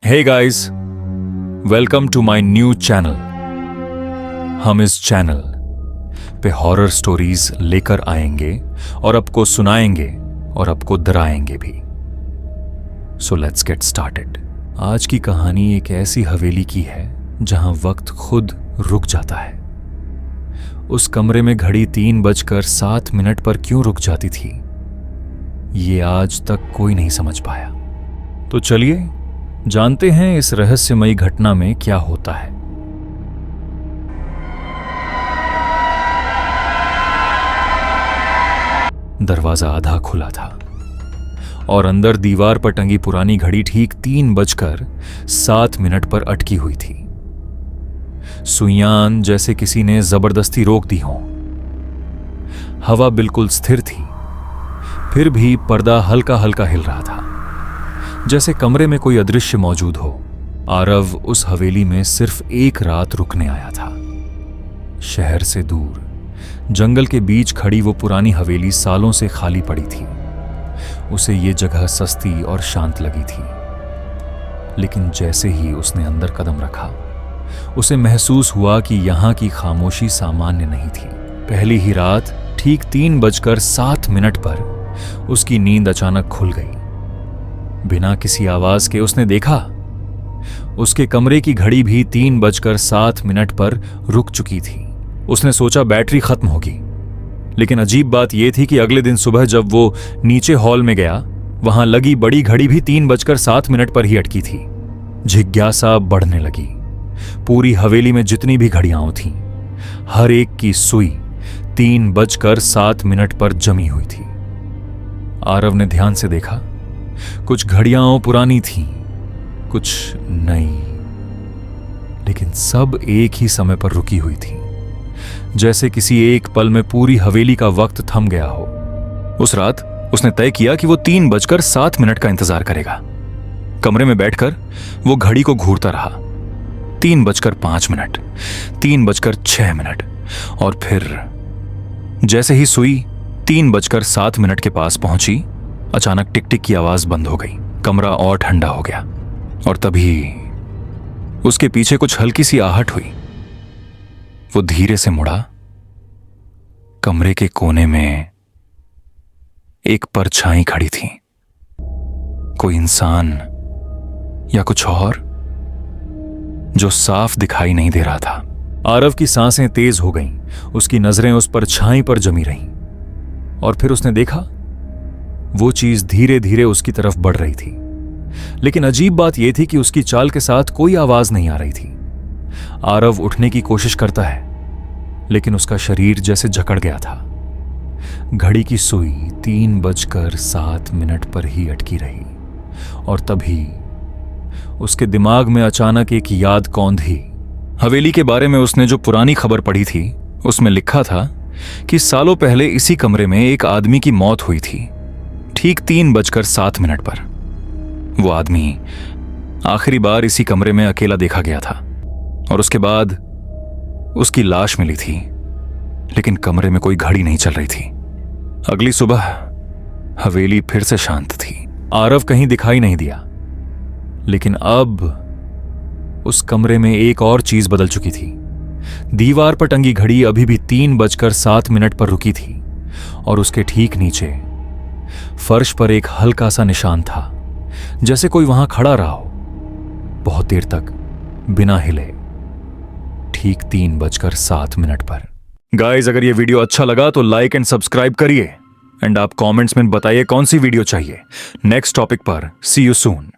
Hey guys, welcome to my new channel. हम इस channel पे हॉरर स्टोरीज लेकर आएंगे और आपको सुनाएंगे और आपको डराएंगे भी। So let's get started. आज की कहानी एक ऐसी हवेली की है जहां वक्त खुद रुक जाता है। उस कमरे में घड़ी 3:07 पर क्यों रुक जाती थी, ये आज तक कोई नहीं समझ पाया। तो चलिए जानते हैं इस रहस्यमयी घटना में क्या होता है। दरवाजा आधा खुला था और अंदर दीवार पर टंगी पुरानी घड़ी ठीक 3:07 पर अटकी हुई थी। सुइयां जैसे किसी ने जबरदस्ती रोक दी हो। हवा बिल्कुल स्थिर थी, फिर भी पर्दा हल्का हल्का हिल रहा था, जैसे कमरे में कोई अदृश्य मौजूद हो। आरव उस हवेली में सिर्फ एक रात रुकने आया था। शहर से दूर जंगल के बीच खड़ी वो पुरानी हवेली सालों से खाली पड़ी थी। उसे ये जगह सस्ती और शांत लगी थी, लेकिन जैसे ही उसने अंदर कदम रखा, उसे महसूस हुआ कि यहां की खामोशी सामान्य नहीं थी। पहली ही रात ठीक 3:07 पर उसकी नींद अचानक खुल गई। बिना किसी आवाज के उसने देखा उसके कमरे की घड़ी भी 3:07 पर रुक चुकी थी। उसने सोचा बैटरी खत्म होगी, लेकिन अजीब बात यह थी कि अगले दिन सुबह जब वो नीचे हॉल में गया, वहां लगी बड़ी घड़ी भी 3:07 पर ही अटकी थी। जिज्ञासा बढ़ने लगी। पूरी हवेली में जितनी भी घड़ियां थीं, हर एक की सुई 3:07 पर जमी हुई थी। आरव ने ध्यान से देखा। कुछ घड़ियां पुरानी थीं, कुछ नई, लेकिन सब एक ही समय पर रुकी हुई थीं, जैसे किसी एक पल में पूरी हवेली का वक्त थम गया हो। उस रात उसने तय किया कि वो 3:07 का इंतजार करेगा। कमरे में बैठकर वो घड़ी को घूरता रहा। 3:05, 3:06 और फिर जैसे ही सुई 3:07 के पास पहुंची, अचानक टिक टिक की आवाज बंद हो गई। कमरा और ठंडा हो गया और तभी उसके पीछे कुछ हल्की सी आहट हुई। वो धीरे से मुड़ा। कमरे के कोने में एक परछाई खड़ी थी। कोई इंसान या कुछ और जो साफ दिखाई नहीं दे रहा था। आरव की सांसें तेज हो गईं। उसकी नजरें उस परछाई पर जमी रहीं और फिर उसने देखा वो चीज धीरे धीरे उसकी तरफ बढ़ रही थी। लेकिन अजीब बात यह थी कि उसकी चाल के साथ कोई आवाज नहीं आ रही थी। आरव उठने की कोशिश करता है, लेकिन उसका शरीर जैसे जकड़ गया था। घड़ी की सुई 3:07 पर ही अटकी रही और तभी उसके दिमाग में अचानक एक याद कौंधी। हवेली के बारे में उसने जो पुरानी खबर पढ़ी थी, उसमें लिखा था कि सालों पहले इसी कमरे में एक आदमी की मौत हुई थी, ठीक 3:07 पर। वो आदमी आखिरी बार इसी कमरे में अकेला देखा गया था और उसके बाद उसकी लाश मिली थी, लेकिन कमरे में कोई घड़ी नहीं चल रही थी। अगली सुबह हवेली फिर से शांत थी। आरव कहीं दिखाई नहीं दिया, लेकिन अब उस कमरे में एक और चीज बदल चुकी थी। दीवार पर टंगी घड़ी अभी भी 3:07 पर रुकी थी और उसके ठीक नीचे फर्श पर एक हल्का सा निशान था, जैसे कोई वहां खड़ा रहा हो बहुत देर तक बिना हिले, ठीक 3:07 पर। गाइस, अगर ये वीडियो अच्छा लगा तो लाइक एंड सब्सक्राइब करिए एंड आप कमेंट्स में बताइए कौन सी वीडियो चाहिए नेक्स्ट टॉपिक पर। सी यू सून।